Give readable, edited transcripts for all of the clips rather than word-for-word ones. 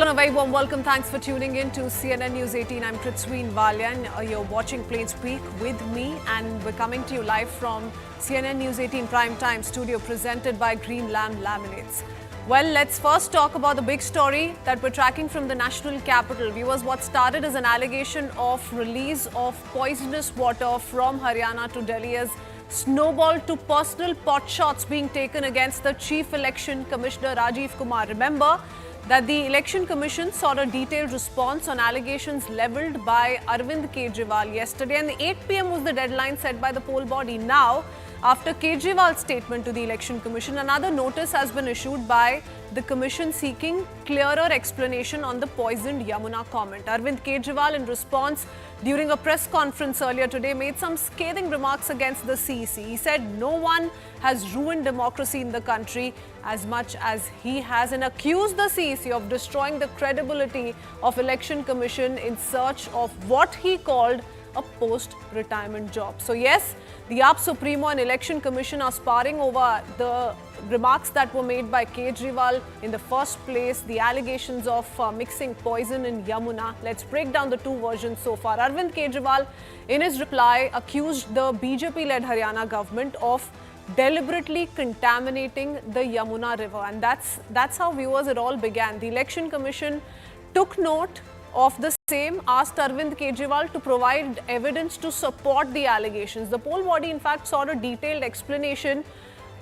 Hello and a very warm welcome. Thanks for tuning in to CNN News 18. I'm Prithween Valyan. You're watching Plain Speak with me, and we're coming to you live from CNN News 18 Prime Time studio presented by Green Lamb Laminates. Well, let's first talk about the big story that we're tracking from the national capital. Viewers, what started as an allegation of release of poisonous water from Haryana to Delhi has snowballed to personal potshots being taken against the Chief Election Commissioner Rajiv Kumar. Remember that the Election Commission sought a detailed response on allegations levelled by Arvind Kejriwal yesterday, and the 8 p.m. was the deadline set by the poll body. Now, after Kejriwal's statement to the Election Commission, another notice has been issued by the Commission seeking clearer explanation on the poisoned Yamuna comment. Arvind Kejriwal, in response during a press conference earlier today, made some scathing remarks against the CEC. He said no one has ruined democracy in the country as much as he has, and accused the CEC of destroying the credibility of Election Commission in search of what he called a post-retirement job. So yes, the AAP Supremo and Election Commission are sparring over the remarks that were made by Kejriwal in the first place, the allegations of mixing poison in Yamuna. Let's break down the two versions so far. Arvind Kejriwal, in his reply, accused the BJP-led Haryana government of deliberately contaminating the Yamuna river, and that's how, viewers, it all began. The Election Commission took note of the same, asked Arvind Kejriwal to provide evidence to support the allegations. The poll body, in fact, sought a detailed explanation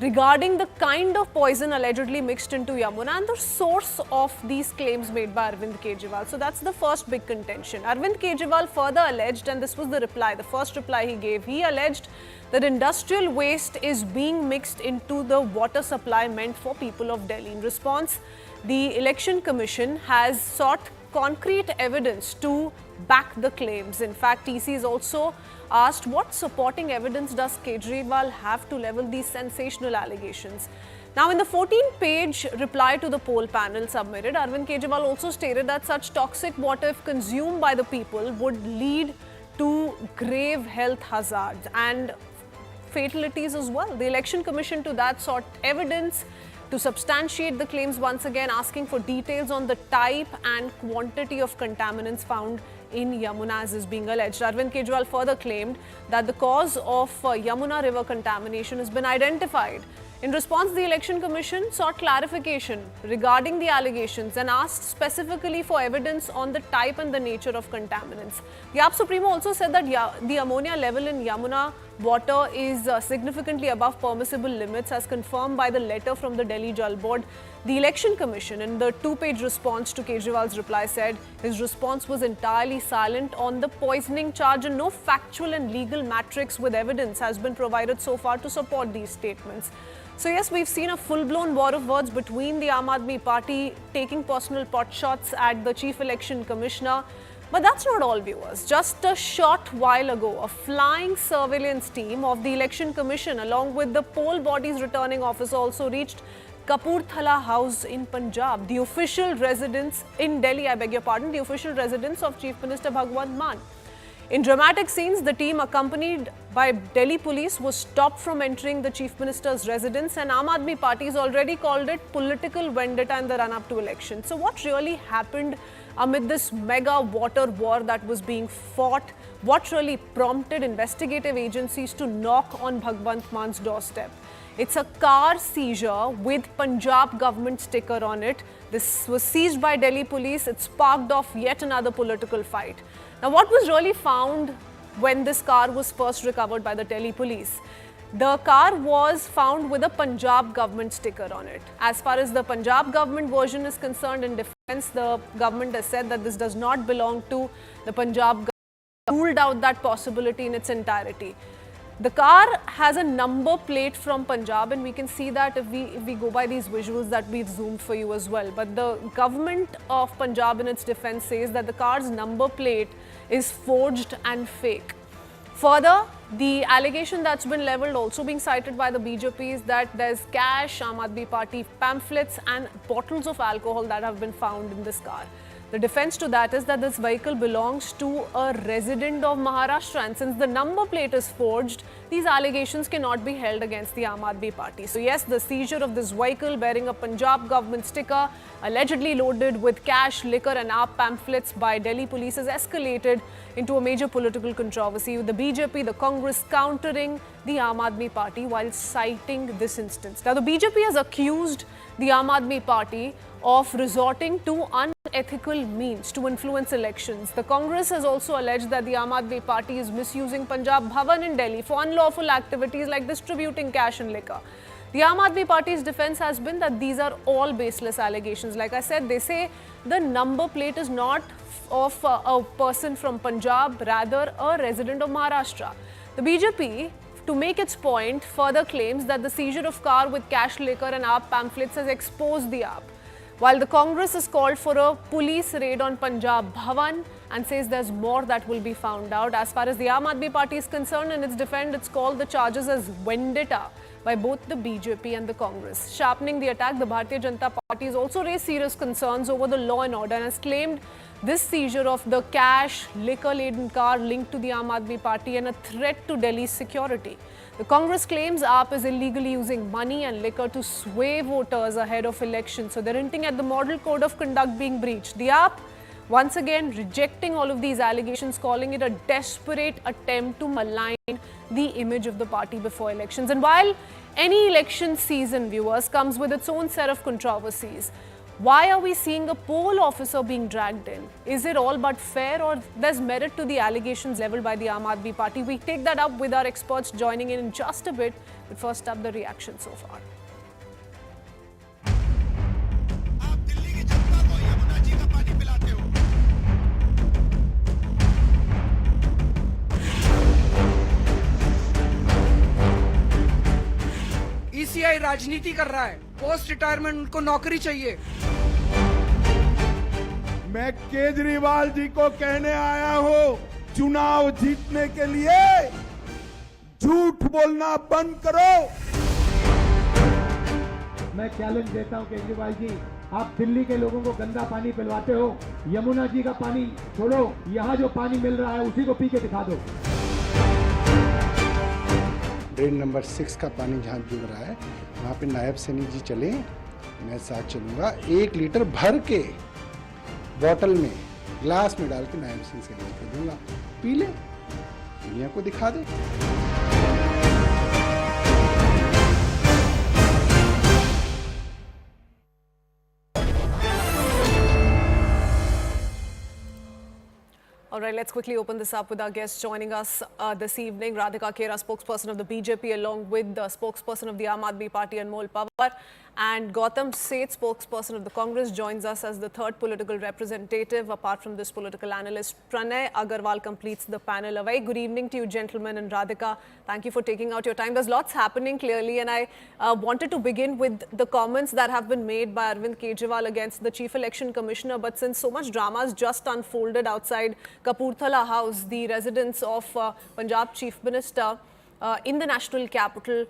regarding the kind of poison allegedly mixed into Yamuna and the source of these claims made by Arvind Kejriwal. So that's the first big contention. Arvind Kejriwal further alleged, and this was the reply, the first reply he gave, he alleged that industrial waste is being mixed into the water supply meant for people of Delhi. In response, the Election Commission has sought concrete evidence to back the claims. In fact, EC is also asked what supporting evidence does Kejriwal have to level these sensational allegations. Now, in the 14-page reply to the poll panel submitted, Arvind Kejriwal also stated that such toxic water, if consumed by the people, would lead to grave health hazards and fatalities as well. The Election Commission to that sought evidence to substantiate the claims, once again asking for details on the type and quantity of contaminants found in Yamuna as is being alleged. Arvind Kejriwal further claimed that the cause of Yamuna river contamination has been identified. In response, the Election Commission sought clarification regarding the allegations and asked specifically for evidence on the type and the nature of contaminants. The AAP Supremo also said that the ammonia level in Yamuna water is significantly above permissible limits, as confirmed by the letter from the Delhi Jal Board. The Election Commission, in the 2-page response to Kejriwal's reply, said his response was entirely silent on the poisoning charge, and no factual and legal matrix with evidence has been provided so far to support these statements. So yes, we've seen a full-blown war of words between the Aam Aadmi Party taking personal potshots at the Chief Election Commissioner. But that's not all, viewers. Just a short while ago, a flying surveillance team of the Election Commission, along with the poll body's returning officer, also reached Kapurthala House in Punjab, the official residence in Delhi, the official residence of Chief Minister Bhagwant Mann. In dramatic scenes, the team, accompanied by Delhi police, was stopped from entering the Chief Minister's residence, and Aam Aadmi Party has already called it political vendetta in the run-up to election. So what really happened amid this mega water war that was being fought? What really prompted investigative agencies to knock on Bhagwant Mann's doorstep? It's a car seizure with Punjab government sticker on it. This was seized by Delhi police. It sparked off yet another political fight. Now, what was really found when this car was first recovered by the Delhi police? The car was found with a Punjab government sticker on it. As far as the Punjab government version is concerned, in defense, the government has said that this does not belong to the Punjab government, ruled out that possibility in its entirety. The car has a number plate from Punjab, and we can see that if we go by these visuals that we've zoomed for you as well. But the government of Punjab, in its defense, says that the car's number plate is forged and fake. Further, the allegation that's been levelled, also being cited by the BJP, is that there's cash, Aam Aadmi Party pamphlets and bottles of alcohol that have been found in this car. The defense to that is that this vehicle belongs to a resident of Maharashtra, and since the number plate is forged, these allegations cannot be held against the Aam Aadmi Party. So yes, the seizure of this vehicle bearing a Punjab government sticker, allegedly loaded with cash, liquor and AAP pamphlets by Delhi police, has escalated into a major political controversy, with the BJP, the Congress countering the Aam Aadmi Party while citing this instance. Now, the BJP has accused the Aam Aadmi Party of resorting to unethical means to influence elections. The Congress has also alleged that the Aam Aadmi Party is misusing Punjab Bhavan in Delhi for unlawful activities like distributing cash and liquor. The Aam Aadmi Party's defense has been that these are all baseless allegations. Like I said, they say the number plate is not of a person from Punjab, rather a resident of Maharashtra. The BJP, to make its point, further claims that the seizure of car with cash, liquor and AAP pamphlets has exposed the AAP, while the Congress has called for a police raid on Punjab Bhavan and says there's more that will be found out. As far as the Aam Aadmi Party is concerned, in its defense, it's called the charges as vendetta by both the BJP and the Congress. Sharpening the attack, the Bharatiya Janata Party has also raised serious concerns over the law and order and has claimed this seizure of the cash, liquor-laden car linked to the Aam Aadmi Party and a threat to Delhi's security. The Congress claims AAP is illegally using money and liquor to sway voters ahead of elections. So they're hinting at the model code of conduct being breached. The AAP, once again, rejecting all of these allegations, calling it a desperate attempt to malign the image of the party before elections. And while any election season, viewers, comes with its own set of controversies, why are we seeing a poll officer being dragged in? Is it all but fair, or there's merit to the allegations leveled by the Aam Aadmi Party? We take that up with our experts joining in just a bit. But first up, the reaction so far. ECI राजनीति कर रहा है, post retirement उनको नौकरी चाहिए। मैं केजरीवाल जी को कहने आया हूं, चुनाव जीतने के लिए झूठ बोलना बंद करो। मैं चैलेंज देता हूं केजरीवाल जी, आप दिल्ली के लोगों को गंदा पानी पिलवाते हो, यमुना जी का पानी छोड़ो, यहाँ जो पानी मिल रहा है उसी को पी के दिखा दो। ड्रेन नंबर 6 का पानी जहाँ गिर रहा है वहाँ पे नायब सैनी जी चले, मैं साथ चलूँगा। 1 लीटर भर के बॉटल में, ग्लास में डाल के नायब सिंह सैनी जी को दूंगा, पी ले, दुनिया को दिखा दे। All right, let's quickly open this up with our guests joining us this evening. Radhika Khera, spokesperson of the BJP, along with the spokesperson of the Aam Aadmi Party, Anmol Pawar, and Gautam Seth, spokesperson of the Congress, joins us as the third political representative. Apart from this political analyst, Pranay Agarwal completes the panel. A very good evening to you, gentlemen, and Radhika. Thank you for taking out your time. There's lots happening clearly, and I wanted to begin with the comments that have been made by Arvind Kejriwal against the Chief Election Commissioner. But since so much drama has just unfolded outside Kapurthala House, the residence of Punjab Chief Minister in the national capital,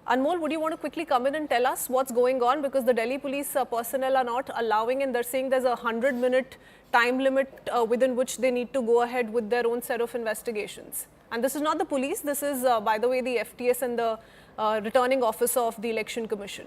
Anmol, would you want to quickly come in and tell us what's going on? Because the Delhi police personnel are not allowing, and they're saying there's a 100-minute time limit within which they need to go ahead with their own set of investigations. And this is not the police, this is, by the way, the FTS and the returning officer of the Election Commission.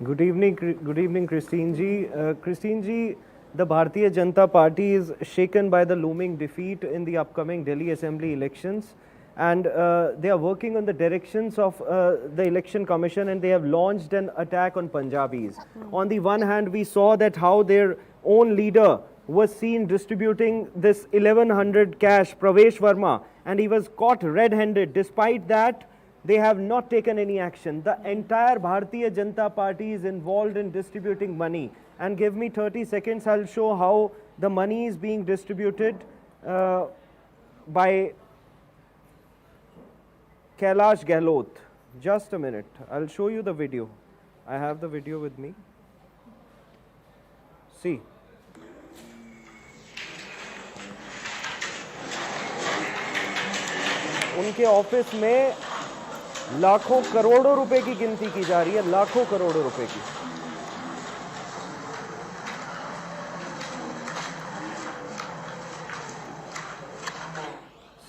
Good evening, Christine ji. Christine ji, the Bharatiya Janata Party is shaken by the looming defeat in the upcoming Delhi Assembly elections, and they are working on the directions of the Election Commission, and they have launched an attack on Punjabis. On the one hand, we saw that how their own leader was seen distributing this 1100 cash, Pravesh Verma, and he was caught red-handed. Despite that, they have not taken any action. The entire Bharatiya Janata Party is involved in distributing money. And give me 30 seconds, I'll show how the money is being distributed by Kailash Gehlot. Just a minute, I'll show you the video. I have the video with me. See. उनके office में लाखों करोड़ों रुपए की गिनती की जा रही है, लाखों करोड़ों रुपए की।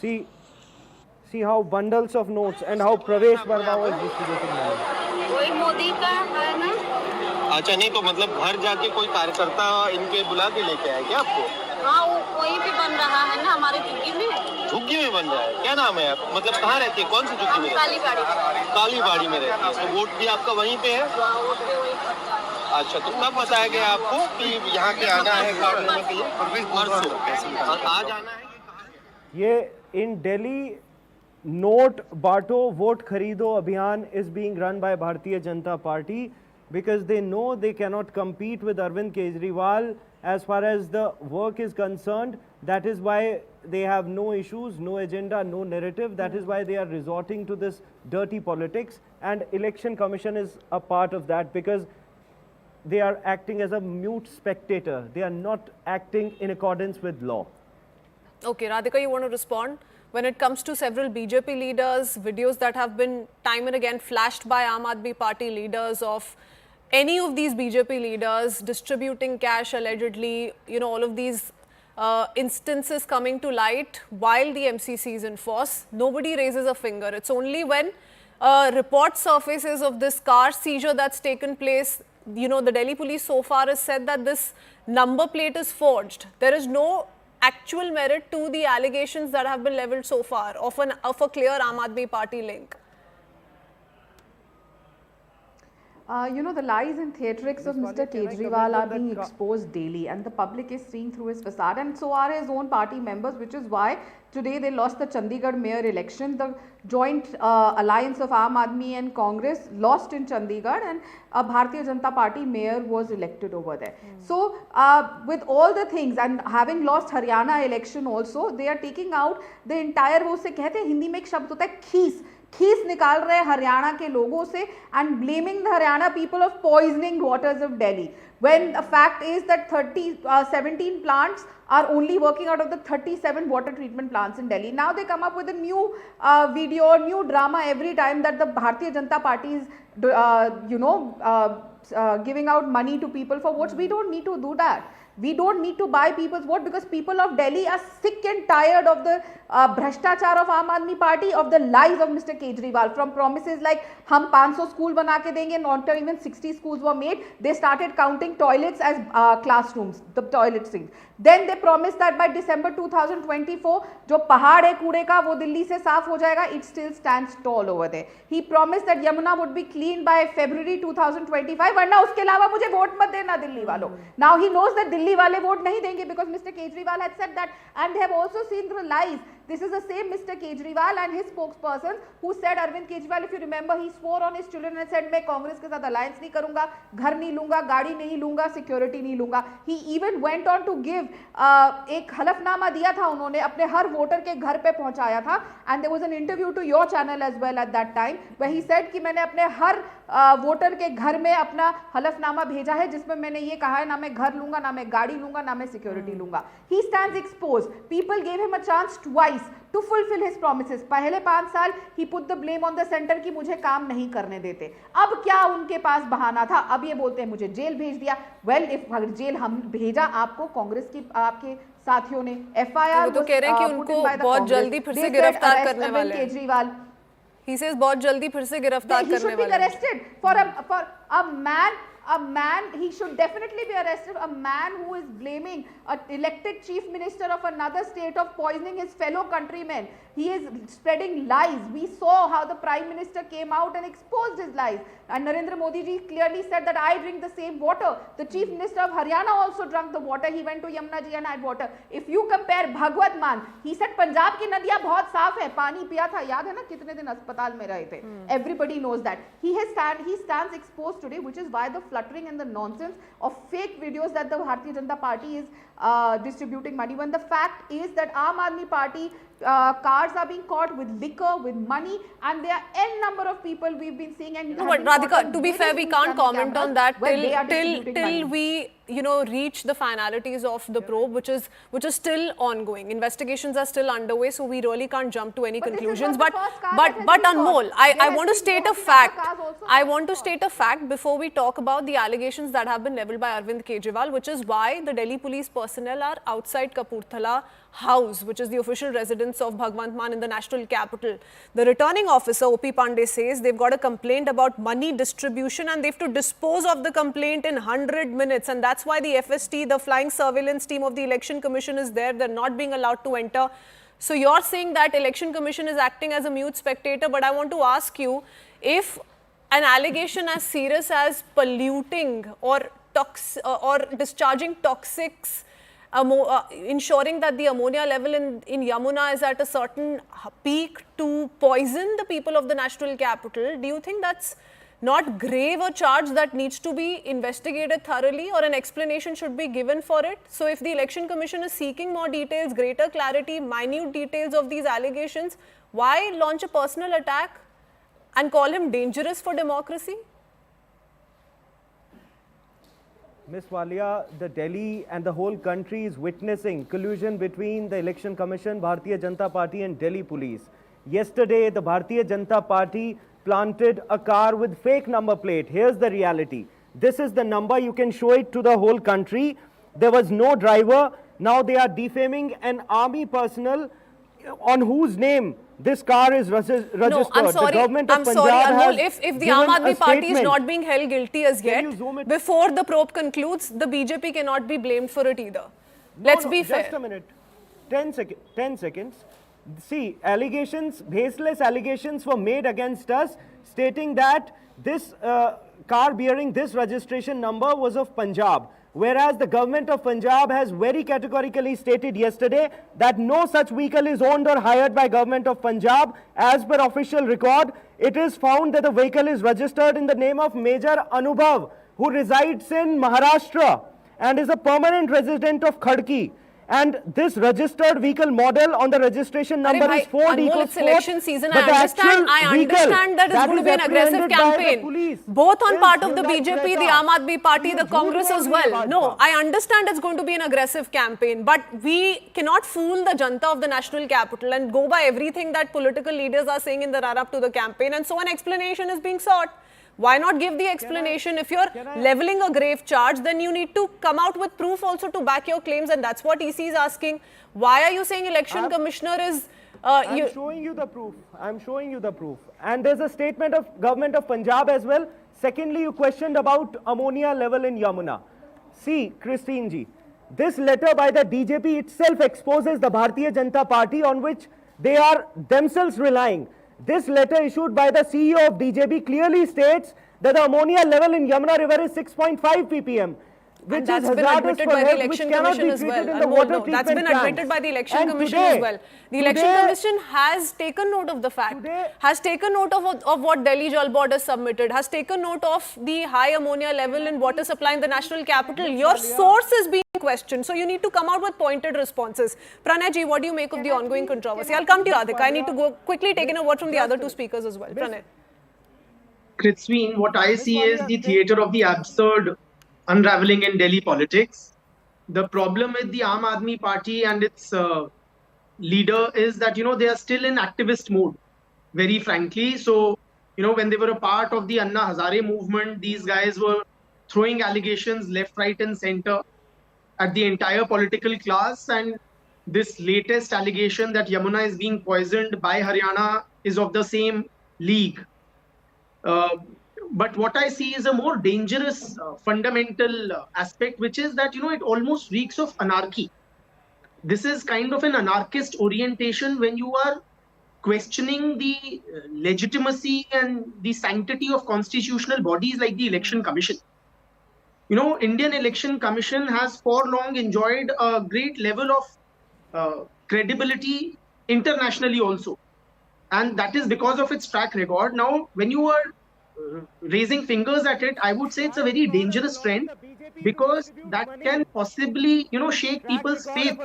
See how bundles of notes and how Pravesh Verma was distributing money. वही मोदी का है ना। अच्छा, नहीं तो मतलब घर जाके कोई कार्यकर्ता इनके बुला के लेके आया क्या आपको? हाँ, वो वहीं पे बन रहा है ना हमारे झुग्गी में। झुग्गी में बन रहा है? क्या नाम है आप? मतलब कहाँ रहती है? कौन सी झुग्गी में? कालीबाड़ी। कालीबाड़ी में रहती है। तो वोट भी आपका वहीं पे है? वोट पे वही पड़ता है। अच्छा, तो कब बताया गया आपको कि यहाँ पे आना है कार्ड लेने के लिए? परसों आज आना है? ये in Delhi, note बांटो वोट खरीदो अभियान is being run by Bharatiya Janata Party because they know they cannot compete with Arvind Kejriwal as far as the work is concerned. That is why they have no issues, no agenda, no narrative. That is why they are resorting to this dirty politics, and Election Commission is a part of that because they are acting as a mute spectator. They are not acting in accordance with law. Okay, Radhika, you want to respond? When it comes to several BJP leaders, videos that have been time and again flashed by Aam Aadmi Party leaders of any of these BJP leaders distributing cash allegedly, you know, all of these instances coming to light while the MCC is in force, nobody raises a finger. It's only when a report surfaces of this car seizure that's taken place, you know, the Delhi police so far has said that this number plate is forged. There is no actual merit to the allegations that have been leveled so far of a clear Aam Aadmi Party link. You know, the lies and theatrics of Mr. Kejriwal are being exposed daily, and the public is seeing through his facade, and so are his own party members, which is why today they lost the Chandigarh mayor election. The joint alliance of Aam Aadmi and Congress lost in Chandigarh, and a Bharatiya Janata Party mayor was elected over there. So with all the things, and having lost Haryana election also, they are taking out the entire, वो से कहते हैं हिंदी में एक शब्द होता है खीस निकाल रहे हैं हरियाणा के लोगों से and blaming the Haryana people of poisoning waters of Delhi, when the fact is that 17 plants are only working out of the 37 water treatment plants in Delhi. Now they come up with a new video, new drama every time that the Bharatiya Janata Party is giving out money to people for votes. We don't need to do that. We don't need to buy people's vote because people of Delhi are sick and tired of the bhrashtachar of Aam Aadmi Party, of the lies of Mr. Kejriwal. From promises like हम 500 school बना के देंगे, not even 60 schools were made. They started counting toilets as classrooms, the toilet seats. Then they promised that by December 2024 जो पहाड़ है कूड़े का वो दिल्ली से साफ हो जाएगा. It still stands tall over there. He promised that Yamuna would be clean by February 2025. वरना उसके अलावा मुझे वोट मत देना दिल्ली वालों. Now he knows that Delhi वाले वोट नहीं देंगे because Mr. Kejriwal had said that, and they have also seen the lies. This is the same Mr. Kejriwal and his spokesperson who said, Arvind Kejriwal, if you remember, he swore on his children and said, मैं कांग्रेस के साथ alliance नहीं करूंगा, घर नहीं लूंगा, गाड़ी नहीं लूंगा, security नहीं लूंगा. He even went on to give एक हलफनामा दिया था उन्होंने, अपने हर वोटर के घर पे पहुंचाया था. And there was an interview to your channel as well at that time where he said कि मैंने अपने हर वोटर के घर में अपना हलफनामा भेजा है जिसमें मैंने ये कहा है ना मैं घर लूंगा, ना मैं गाड़ी लूंगा, ना मैं सिक्योरिटी लूंगा. He stands exposed. People gave him a chance twice to fulfill his promises. पहले 5 साल he put the blame on the center कि मुझे काम नहीं करने देते. अब क्या उनके पास बहाना था? अब ये बोलते हैं मुझे जेल भेज दिया. Well, if जेल हम भेजा आपको कांग्रेस की आपके साथियों ने FIR तो कह रहे हैं कि उनको बहुत जल्दी फिर से गिरफ्तार करने वाले हैं. केजरीवाल He says बहुत जल्दी फिर से गिरफ्तार करने वाले हैं. He should be arrested for a man, he should definitely be arrested. A man who is blaming an elected chief minister of another state of poisoning his fellow countrymen. He is spreading lies. We saw how the Prime Minister came out and exposed his lies. And Narendra Modi ji clearly said that I drink the same water. The Chief Minister of Haryana also drank the water. He went to Yamuna ji and had water. If you compare Bhagwat Mann, he said Punjab की नदियाँ बहुत साफ है, पानी पिया था, याद है ना कितने दिन अस्पताल में रहे थे. Everybody knows that. He stands exposed today, which is why the fluttering and the nonsense of fake videos that the Bharatiya Janata Party is distributing money, when the fact is that Aam Aadmi Party cars are being caught with liquor, with money, and there are n number of people we've been seeing. And no, but Radhika, to be fair, we can't comment on that till we reach the finalities of the probe, which is still ongoing. Investigations are still underway, so we really can't jump to any conclusions. But Anmol, I want to state a fact. I want to state a fact before we talk about the allegations that have been leveled by Arvind Kejriwal, which is why the Delhi police personnel are outside Kapurthala House, which is the official residence residence of Bhagwant Mann in the national capital. The returning officer, O.P. Pandey, says they've got a complaint about money distribution and they have to dispose of the complaint in 100 minutes. And that's why the FST, the flying surveillance team of the Election Commission, is there. They're not being allowed to enter. So you're saying that Election Commission is acting as a mute spectator, but I want to ask you, if an allegation as serious as polluting or discharging toxics, ensuring that the ammonia level in Yamuna is at a certain peak to poison the people of the national capital, do you think that's not grave a charge that needs to be investigated thoroughly, or an explanation should be given for it? So if the Election Commission is seeking more details, greater clarity, minute details of these allegations, why launch a personal attack and call him dangerous for democracy? Ms. Walia, the Delhi and the whole country is witnessing collusion between the Election Commission, Bharatiya Janata Party and Delhi Police. Yesterday, the Bharatiya Janata Party planted a car with fake number plate. Here's the reality. This is the number. You can show it to the whole country. There was no driver. Now they are defaming an army personnel on whose name this car is registered. No, I'm sorry. The government of I'm Punjab sorry, Anmol. has If the given Aam a Aadmi Party is statement. not being held guilty as Can you yet, zoom it? before the probe concludes, the BJP cannot be blamed for it either. Let's be fair. Just a minute. 10 seconds. See, allegations, baseless allegations were made against us stating that this car bearing this registration number was of Punjab. Whereas the government of Punjab has very categorically stated yesterday that no such vehicle is owned or hired by government of Punjab. As per official record, it is found that the vehicle is registered in the name of Major Anubhav, who resides in Maharashtra and is a permanent resident of Khadki. And this registered vehicle model on the registration number is Ford Anmol, it's EcoSport. election season. But the I actual understand that it's going to be an aggressive campaign. Both on part of the BJP, the Aam Aadmi Party, the Congress as well. No, I understand it's going to be an aggressive campaign. But we cannot fool the Janta of the national capital and go by everything that political leaders are saying in the run-up to the campaign. And so an explanation is being sought. Why not give the explanation? If you're leveling a grave charge, then you need to come out with proof also to back your claims, and that's what EC is asking. Why are you saying election commissioner is... I'm showing you the proof. I'm showing you the proof. And there's a statement of government of Punjab as well. Secondly, you questioned about ammonia level in Yamuna. See, Christine ji, this letter by the DJP itself exposes the Bharatiya Janata Party on which they are themselves relying. This letter issued by the CEO of DJP clearly states that the ammonia level in Yamuna River is 6.5 ppm, which that's is been hazardous admitted for by the health, Election which cannot Commission be as treated well. in the water No, that's been treatment admitted plants. by the Election And Commission today- as well. The Election Commission has taken note of the fact, has taken note of what Delhi Jal Board has submitted, has taken note of the high ammonia level in water supply in the national capital. Your source is being questioned, so you need to come out with pointed responses. Pranay ji, what do you make of the ongoing controversy? I'll come to you, Radhika. I need to go quickly take in a word from the other two speakers as well. Pranay. Kritzween, what I see is the theatre of the absurd unraveling in Delhi politics. The problem with the Aam Aadmi Party and its leader is that, they are still in activist mode, very frankly. So, when they were a part of the Anna Hazare movement, these guys were throwing allegations left, right and center at the entire political class. And this latest allegation that Yamuna is being poisoned by Haryana is of the same league. But what I see is a more dangerous fundamental aspect, which is that, it almost reeks of anarchy. This is kind of an anarchist orientation when you are questioning the legitimacy and the sanctity of constitutional bodies like the Election Commission. Indian Election Commission has for long enjoyed a great level of credibility internationally also. And that is because of its track record. Now, when you are raising fingers at it, I would say it's a very dangerous trend, because that can possibly, shake people's faith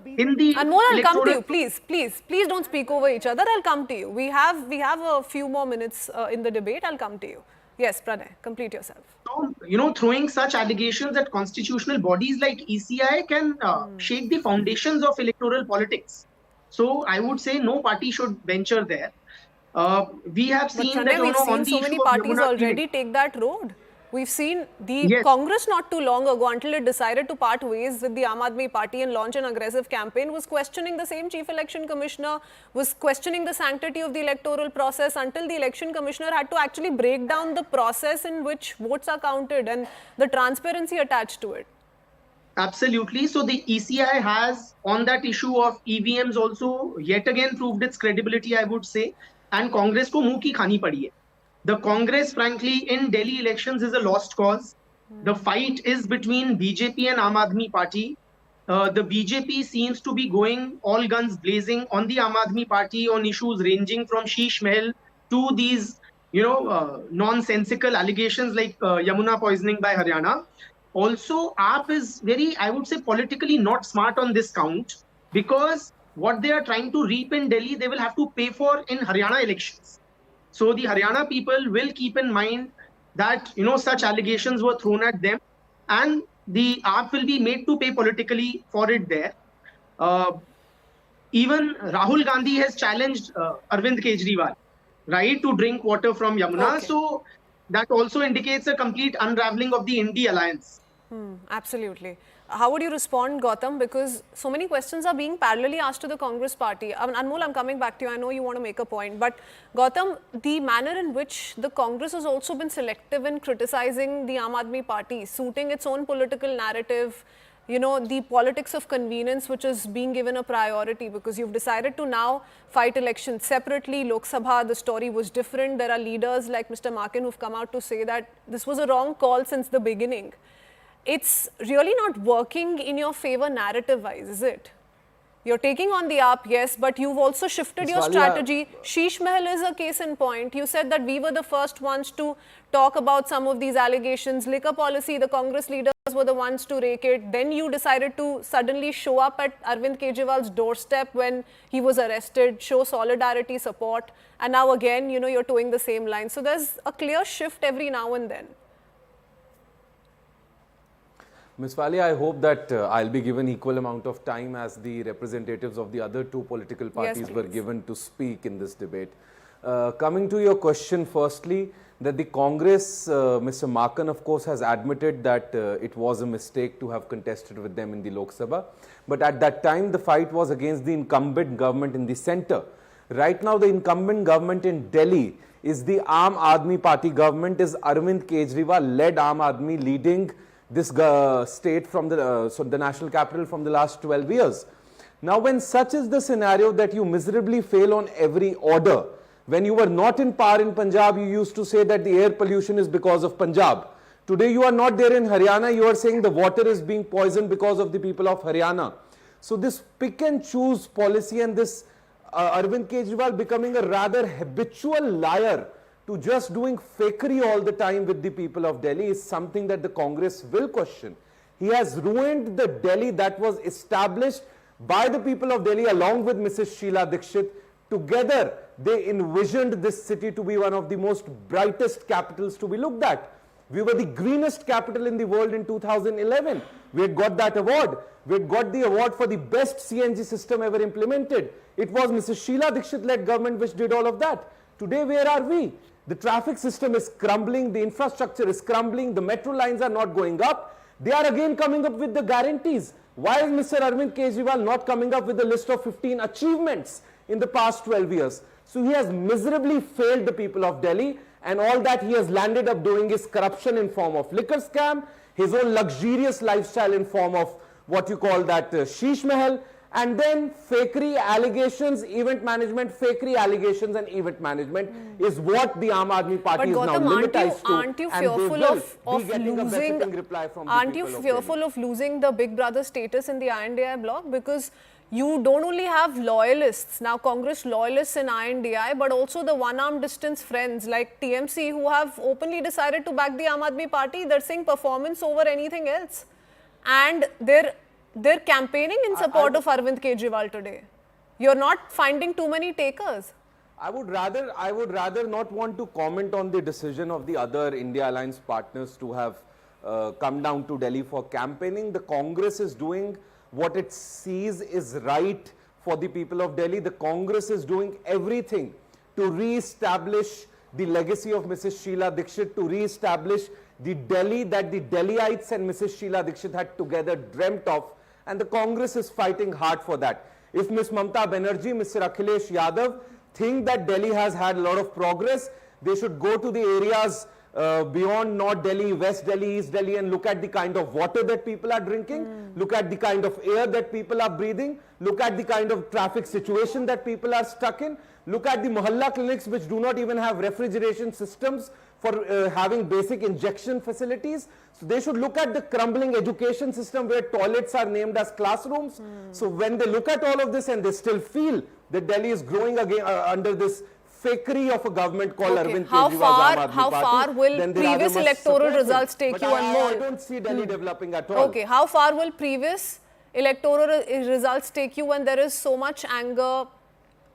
in the Anmol, I'll come to you. Please don't speak over each other. I'll come to you. We have a few more minutes in the debate. I'll come to you. Yes, Pranay, complete yourself. So, throwing such allegations at constitutional bodies like ECI can shake the foundations of electoral politics. So, I would say no party should venture there. We have seen But that we've on seen the so many issue of parties Yamuna already take that road. We've seen the Yes. Congress not too long ago, until it decided to part ways with the Aam Aadmi Party and launch an aggressive campaign, was questioning the same Chief Election Commissioner, was questioning the sanctity of the electoral process, until the Election Commissioner had to actually break down the process in which votes are counted and the transparency attached to it. Absolutely. So the ECI has, on that issue of EVMs, also yet again proved its credibility, I would say. And Congress ko muh ki khani padi hai. The Congress, frankly, in Delhi elections is a lost cause. The fight is between BJP and Aam Aadmi Party. The BJP seems to be going all guns blazing on the Aam Aadmi Party on issues ranging from Sheesh Mahal to these, nonsensical allegations like Yamuna poisoning by Haryana. Also, AAP is very, I would say, politically not smart on this count, because what they are trying to reap in Delhi, they will have to pay for in Haryana elections. So the Haryana people will keep in mind that, such allegations were thrown at them, and the AAP will be made to pay politically for it there. Even Rahul Gandhi has challenged Arvind Kejriwal, right, to drink water from Yamuna. Okay. So that also indicates a complete unraveling of the Indy alliance. Absolutely. How would you respond, Gautam? Because so many questions are being parallelly asked to the Congress party. Anmol, I'm coming back to you. I know you want to make a point. But Gautam, the manner in which the Congress has also been selective in criticizing the Aam Aadmi Party, suiting its own political narrative, the politics of convenience, which is being given a priority, because you've decided to now fight elections separately. Lok Sabha, the story was different. There are leaders like Mr. Makin who've come out to say that this was a wrong call since the beginning. It's really not working in your favor narrative-wise, is it? You're taking on the AAP, yes, but you've also shifted your strategy. Sheesh Mahal is a case in point. You said that we were the first ones to talk about some of these allegations. Liquor policy, the Congress leaders were the ones to rake it. Then you decided to suddenly show up at Arvind Kejriwal's doorstep when he was arrested, show solidarity, support. And now again, you're towing the same line. So there's a clear shift every now and then. Ms. Walia, I hope that I'll be given equal amount of time as the representatives of the other two political parties were given to speak in this debate. Coming to your question, firstly, that the Congress, Mr. Makan, of course, has admitted that it was a mistake to have contested with them in the Lok Sabha. But at that time, the fight was against the incumbent government in the center. Right now, the incumbent government in Delhi is the Aam Aadmi Party government, is Arvind Kejriwal-led Aam Aadmi leading this state from the national capital from the last 12 years. Now, when such is the scenario that you miserably fail on every order, when you were not in power in Punjab, you used to say that the air pollution is because of Punjab. Today, you are not there in Haryana, you are saying the water is being poisoned because of the people of Haryana. So this pick and choose policy and this Arvind Kejriwal becoming a rather habitual liar to just doing fakery all the time with the people of Delhi is something that the Congress will question. He has ruined the Delhi that was established by the people of Delhi along with Mrs. Sheila Dikshit. Together, they envisioned this city to be one of the most brightest capitals to be looked at. We were the greenest capital in the world in 2011. We had got that award. We had got the award for the best CNG system ever implemented. It was Mrs. Sheila Dikshit-led government which did all of that. Today, where are we? The traffic system is crumbling, the infrastructure is crumbling, the metro lines are not going up. They are again coming up with the guarantees. Why is Mr. Arvind Kejriwal not coming up with a list of 15 achievements in the past 12 years? So he has miserably failed the people of Delhi, and all that he has landed up doing is corruption in form of liquor scam, his own luxurious lifestyle in form of what you call that Sheesh Mahal, and then fakery allegations, event management, fakery allegations and event management is what the Aam Aadmi Party is now limitized to. Aren't you fearful of losing the big brother status in the INDI bloc? Because you don't only have loyalists, now Congress loyalists in INDI, but also the one-arm distance friends like TMC who have openly decided to back the Aam Aadmi Party. They're saying performance over anything else. And they're campaigning in support of Arvind Kejriwal today. You're not finding too many takers. I would rather not want to comment on the decision of the other India Alliance partners to have come down to Delhi for campaigning. The Congress is doing what it sees is right for the people of Delhi. The Congress is doing everything to re-establish the legacy of Mrs. Sheila Dikshit, to re-establish the Delhi that the Delhiites and Mrs. Sheila Dikshit had together dreamt of, and the Congress is fighting hard for that. If Ms. Mamata Banerjee, Mr. Akhilesh Yadav think that Delhi has had a lot of progress, they should go to the areas beyond North Delhi, West Delhi, East Delhi, and look at the kind of water that people are drinking, look at the kind of air that people are breathing, look at the kind of traffic situation that people are stuck in, look at the mohalla clinics which do not even have refrigeration systems for having basic injection facilities. So they should look at the crumbling education system where toilets are named as classrooms. So when they look at all of this and they still feel that Delhi is growing again under this fakery of a government called Arvind Kejriwal's Aam Aadmi how Party, far will then they previous rather must electoral support him. results take But you, I Anmol? don't see Delhi developing at all. Okay, how far will previous electoral results take you when there is so much anger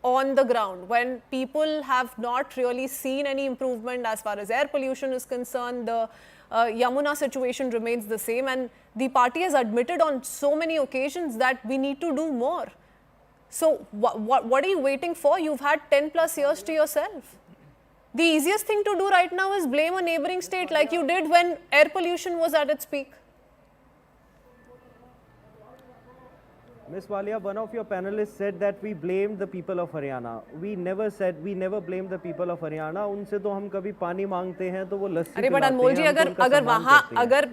on the ground, when people have not really seen any improvement as far as air pollution is concerned? The Yamuna situation remains the same, and the party has admitted on so many occasions that we need to do more. So what are you waiting for? You've had 10 plus years to yourself. The easiest thing to do right now is blame a neighboring state like you did when air pollution was at its peak. Ms. Walia, one of your panelists said that we blamed the people of Haryana. We never blamed the people of Haryana. उनसे तो हम कभी पानी मांगते हैं तो वो लस्सी अरे बट पिलाते अनमोल जी, हैं, हम तो उनका सम्मान करते हैं। अगर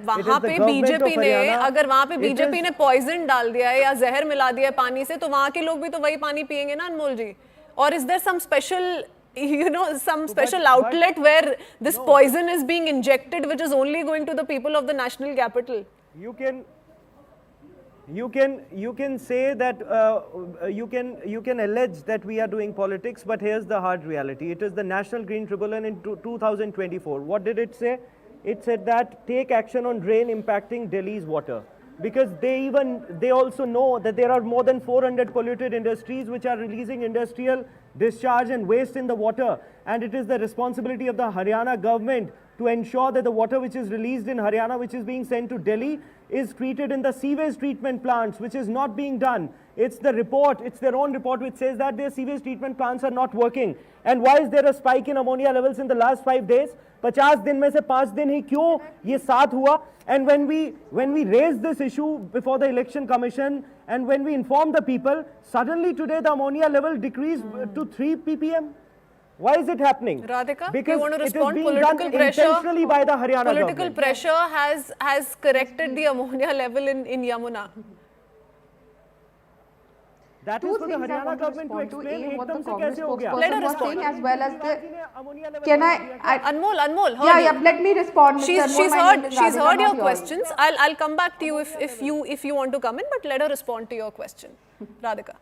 वहाँ पे बीजेपी ने पॉइजन डाल दिया है या जहर मिला दिया है पानी से, तो वहाँ के लोग भी तो वही पानी पिएंगे ना अनमोल जी? और is there some special some special outlet where this poison is being injected, which is only going to the people of the national capital? You can say that you can allege that we are doing politics, but here's the hard reality. It is the National Green Tribunal in 2024. What did it say? It said that take action on drain impacting Delhi's water, because they also know that there are more than 400 polluted industries which are releasing industrial discharge and waste in the water, and it is the responsibility of the Haryana government to ensure that the water which is released in Haryana, which is being sent to Delhi, is treated in the sewage treatment plants, which is not being done. It's the report, it's their own report which says that their sewage treatment plants are not working. And why is there a spike in ammonia levels in the last 5 days? 50 दिन में से 5 दिन ही क्यों ये 7 हुआ? And when we raise this issue before the election commission and when we inform the people, suddenly today the ammonia level decreased to 3 ppm. Why is it happening? Radhika, because you want to respond? it is being done intentionally by the Haryana political government. pressure has corrected the ammonia level in Yamuna. That is for the Haryana government to explain what the ekdam se Congress kaise ho gaya. spokesperson was saying, as well as the... Can I Anmol, yeah, let me respond. Mr. She's Anmol, heard not your yours. questions. I'll come back to you if you want to come in, but let her respond to your question. Radhika.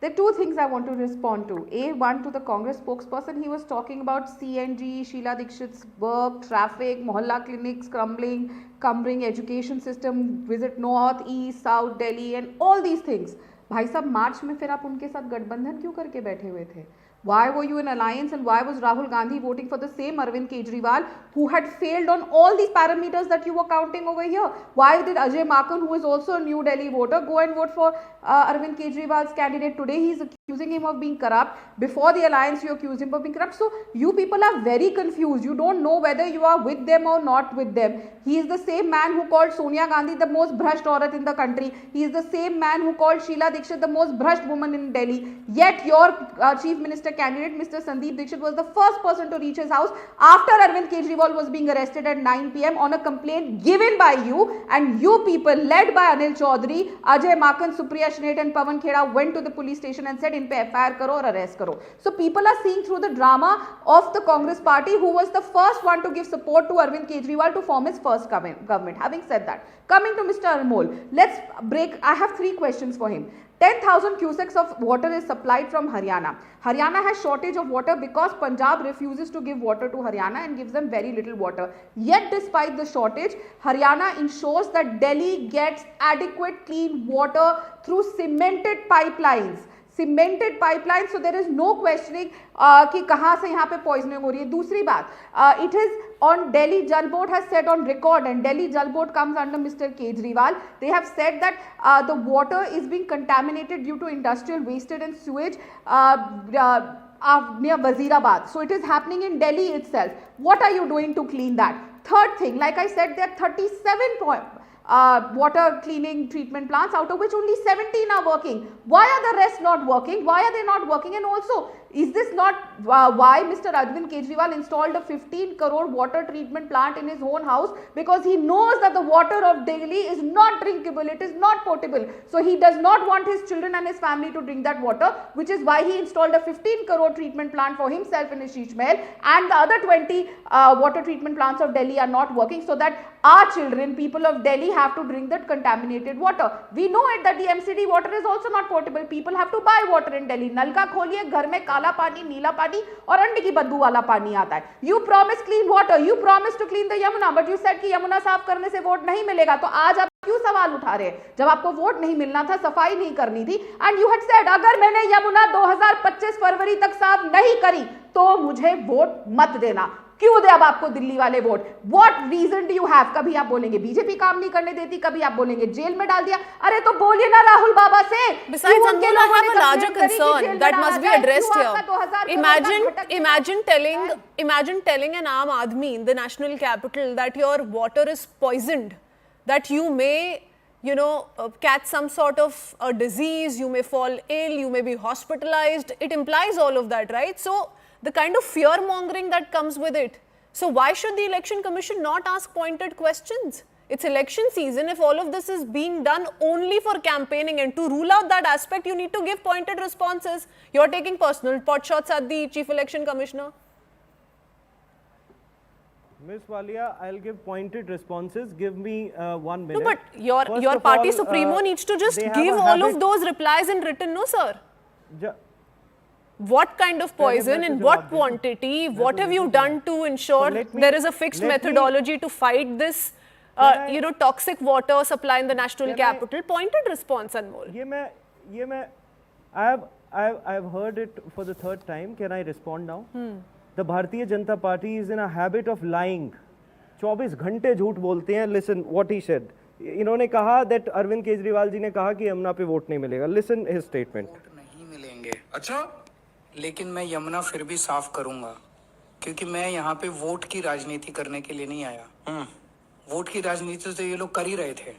There are two things I want to respond to. One, to the Congress spokesperson, he was talking about CNG, Sheila Dikshit's work, traffic, mohalla clinics cumbering education system, visit North, East, South Delhi and all these things. भाई साहब, मार्च में फिर आप उनके साथ गठबंधन क्यों करके बैठे हुए थे? Why were you in alliance and why was Rahul Gandhi voting for the same Arvind Kejriwal who had failed on all these parameters that you were counting over here? Why did Ajay Maken, who is also a New Delhi voter, go and vote for Arvind Kejriwal's candidate? Today he is accusing him of being corrupt. Before the alliance you accused him of being corrupt. So you people are very confused. You don't know whether you are with them or not with them. He is the same man who called Sonia Gandhi the most brushed aurat in the country. He is the same man who called Sheila Dikshit the most brushed woman in Delhi. Yet your Chief Minister candidate, Mr. Sandeep Dixit, was the first person to reach his house after Arvind Kejriwal was being arrested at 9 PM on a complaint given by you, and you people led by Anil Chaudhary, Ajay Maken, Supriya Shnet and Pawan Kheda went to the police station and said in pe FIR karo or arrest karo. So people are seeing through the drama of the Congress party, who was the first one to give support to Arvind Kejriwal to form his first government. Having said that, coming to Mr. Anmol, let's break. I have 3 questions for him. 10,000 cusecs of water is supplied from Haryana. Haryana has shortage of water because Punjab refuses to give water to Haryana and gives them very little water. Yet despite the shortage, Haryana ensures that Delhi gets adequate clean water through cemented pipelines. So there is no questioning कि कहाँ से यहाँ पे poisoning हो रही है. दूसरी बात, it is on Delhi Jal Board has said on record, and Delhi Jal Board comes under Mr. Kejriwal. They have said that the water is being contaminated due to industrial wastage and sewage. near Wazirabad. So it is happening in Delhi itself. What are you doing to clean that? Third thing, like I said, there are 37 water cleaning treatment plants, out of which only 17 are working. Why are the rest not working? Why are they not working? And also, is this not why Mr. Arvind Kejriwal installed a 15 crore water treatment plant in his own house? Because he knows that the water of Delhi is not drinkable, it is not potable. So he does not want his children and his family to drink that water, which is why he installed a 15 crore treatment plant for himself in his Sheesh Mahal, and the other 20 water treatment plants of Delhi are not working, so that our children, people of Delhi, have to drink that contaminated water. We know it that the MCD water is also not potable. People have to buy water in Delhi. नलका खोलिए, घर में काला पानी, नीला पानी और अंडे की बदबू वाला पानी आता है. You promised clean water. You promised to clean the Yamuna, but you said कि यमुना साफ करने से वोट नहीं मिलेगा. तो आज आप क्यों सवाल उठा रहे हैं? जब आपको वोट नहीं मिलना था, सफाई नहीं करनी थी. And you had said अगर मैंने यमुना 2025 फरवरी तक साफ नहीं करी तो मुझे वोट मत देना. क्यों दे अब आपको दिल्ली वाले vote? What reason do you have? कभी आप बोलेंगे बीजेपी काम नहीं करने देती, कभी आप बोलेंगे जेल में डाल दिया. अरे तो बोलिए ना राहुल बाबा से. Besides, Anmol, I have a larger concern that must be addressed here. Imagine telling an Aam Aadmi in the national capital that your water is poisoned, that you may, catch some sort of a disease, you may fall ill, you may be hospitalized. It implies all of that, right? So the kind of fear mongering that comes with it. So why should the Election Commission not ask pointed questions? It's election season. If all of this is being done only for campaigning, and to rule out that aspect, you need to give pointed responses. You're taking personal pot shots at the Chief Election Commissioner. Ms. Walia, I'll give pointed responses. Give me 1 minute. No, but your party supremo needs to just give all of those replies in written, no, sir? What kind of poison, in what quantity, what have you done to ensure there is a fixed methodology to fight this, toxic water supply in the national capital? Pointed response, Anmol. I've heard it for the third time. Can I respond now? The Bharatiya Janata Party is in a habit of lying. 24 घंटे झूठ बोलते हैं. Listen what he said. इन्होंने कहा that Arvind Kejriwal ji ने कहा कि यमुना पे वोट नहीं मिलेगा. Listen his statement. नहीं मिलेंगे. अच्छा, लेकिन मैं यमुना फिर भी साफ करूंगा, क्योंकि मैं यहाँ पे वोट की राजनीति करने के लिए नहीं आया. वोट की राजनीति तो ये लोग कर ही रहे थे.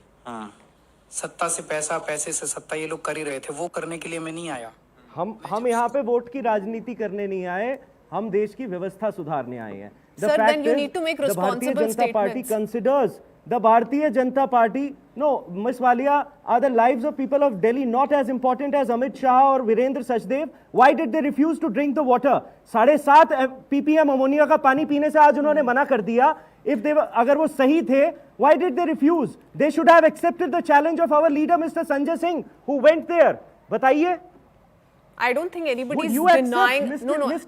सत्ता से पैसा, पैसे से सत्ता ये लोग कर ही रहे थे. वो करने के लिए मैं नहीं आया. हम यहाँ पे वोट की राजनीति करने नहीं आए, हम देश की व्यवस्था सुधारने आए हैं. Sir, then you need to make responsible statements. The Bharatiya Janata Party, no, Ms. Walia, are the lives of people of Delhi not as important as Amit Shah or Virendra Sachdev? Why did they refuse to drink the water? 7.5 ppm ammonia का पानी पीने से आज उन्होंने मना कर दिया. If they were, अगर वो सही थे, why did they refuse? They should have accepted the challenge of our leader, Mr. Sanjay Singh, who went there. बताइए. I don't think anybody is denying.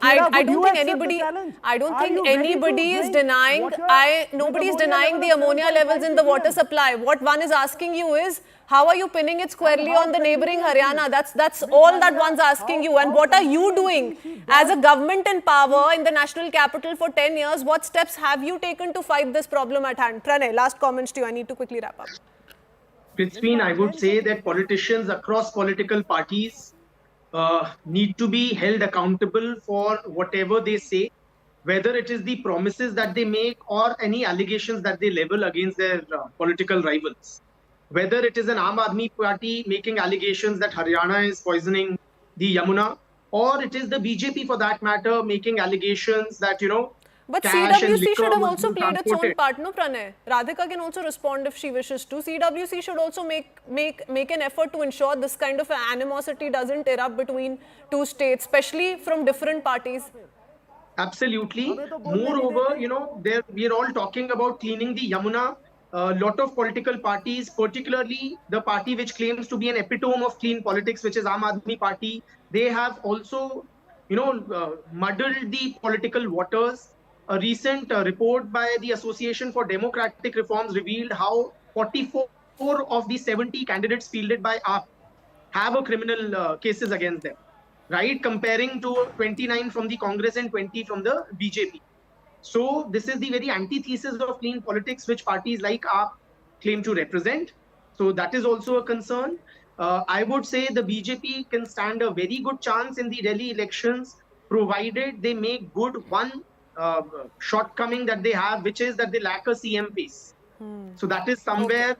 I don't think anybody. I don't think anybody is denying. Nobody is denying the ammonia levels in the water supply. What one is asking you is, how are you pinning it squarely on the neighboring Haryana? That's all that one's asking you. And what are you doing as a government in power in the national capital for 10 years? What steps have you taken to fight this problem at hand? Pranay, last comments to you. I need to quickly wrap up. Prithveen, I would say that politicians across political parties need to be held accountable for whatever they say, whether it is the promises that they make or any allegations that they level against their political rivals. Whether it is an Aam Aadmi party making allegations that Haryana is poisoning the Yamuna, or it is the BJP for that matter making allegations that, But cash and CWC liquor should have would also be played its own transported. part, no, Pranay? Radhika can also respond if she wishes to. CWC should also make an effort to ensure this kind of animosity doesn't erupt between two states, especially from different parties. Absolutely. Moreover, we are all talking about cleaning the Yamuna. A lot of political parties, particularly the party which claims to be an epitome of clean politics, which is Aam Aadmi Party, they have also, muddled the political waters. A recent report by the Association for Democratic Reforms revealed how 44 of the 70 candidates fielded by AAP have a criminal cases against them, right? Comparing to 29 from the Congress and 20 from the BJP. So this is the very antithesis of clean politics which parties like AAP claim to represent. So that is also a concern. I would say the BJP can stand a very good chance in the Delhi elections provided they make good one shortcoming that they have, which is that they lack a CM face. So that is somewhere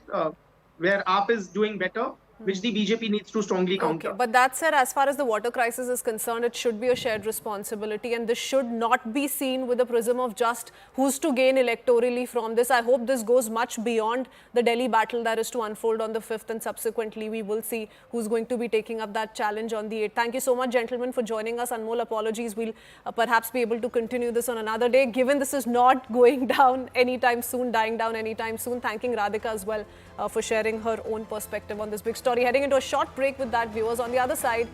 where AAP is doing better, which the BJP needs to strongly counter. Okay, but that said, as far as the water crisis is concerned, it should be a shared responsibility, and this should not be seen with the prism of just who's to gain electorally from this. I hope this goes much beyond the Delhi battle that is to unfold on the 5th, and subsequently we will see who's going to be taking up that challenge on the 8th. Thank you so much, gentlemen, for joining us. Anmol, apologies. We'll perhaps be able to continue this on another day, given this is not going down anytime soon, dying down anytime soon. Thanking Radhika as well for sharing her own perspective on this big story. Heading into a short break with that, viewers. On the other side,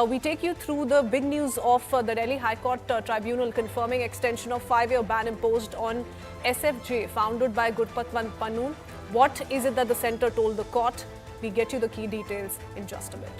we take you through the big news of the Delhi High Court Tribunal confirming extension of 5-year ban imposed on SFJ, founded by Gurpatwant Pannu. What is it that the centre told the court? We get you the key details in just a bit.